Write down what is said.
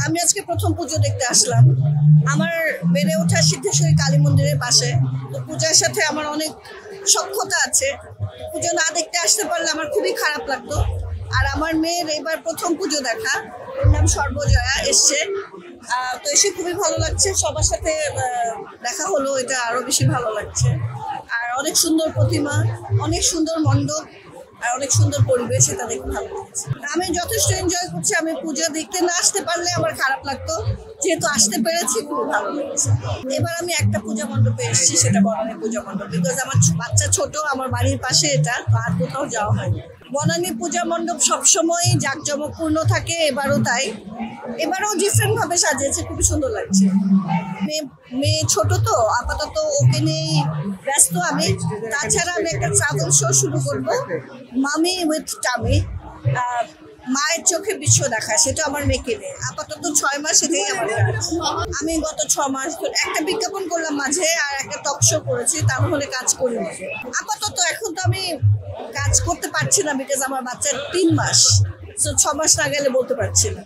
আমি আজকে প্রথম পুজো দেখতে আসলাম। আমার বেড়ে ওঠা সিদ্ধেশ্বরী কালী মন্দিরের পাশে, তো পূজার সাথে আমার অনেক সখ্যতা আছে। পুজো না দেখতে আসতে পারলে আমার খুবই খারাপ লাগতো। আর আমার মেয়ের এবার প্রথম পুজো দেখা, ওর নাম সর্বজয়া, এসছে। তো এসে খুবই ভালো লাগছে, সবার সাথে দেখা হলো, এটা আরো বেশি ভালো লাগছে। আর অনেক সুন্দর প্রতিমা, অনেক সুন্দর মণ্ডপ, আর অনেক সুন্দর পরিবেশ, এটা দেখে ভালো লাগছে। আমি যথেষ্ট এনজয় করছি। আমি পুজো দেখতে না আসতে পারলে আমার খারাপ লাগতো, যেহেতু আসতে পেরেছি খুব ভালো লাগছে। এবার আমি একটা পূজা মণ্ডপে এসেছি, সেটা বনানী পূজা মণ্ডপ, বিকজ আমার বাচ্চা ছোট, আমার বাড়ির পাশে এটা, আর কোথাও যাওয়া হয়নি। বনানী পূজা মণ্ডপ সবসময় জাঁকজমকপূর্ণ থাকে, এবারও তাই। এবারও ডিফারেন্ট ভাবে সাজিয়েছে, খুবই সুন্দর লাগছে। মেয়ে ছোট তো, আপাতত ওকে নিয়ে ব্যস্ত আমি। তাছাড়া আমি একটা ট্রাভেল শো শুরু করবো, মামি উইথ টামি, মায়ের চোখে বিশ্ব দেখা, সেটা আমার মেয়েকে নিয়ে। আপাতত 6 মাস এটাই আমার কাজ। আমি গত 6 মাস একটা বিজ্ঞাপন করলাম মাঝে, আর একটা টক শো করেছি, তাহলে কাজ করি না আপাতত। এখন তো আমি কাজ করতে পারছি না, বিকজ আমার বাচ্চা 3 মাস, 6 মাস না গেলে বলতে পারছি না।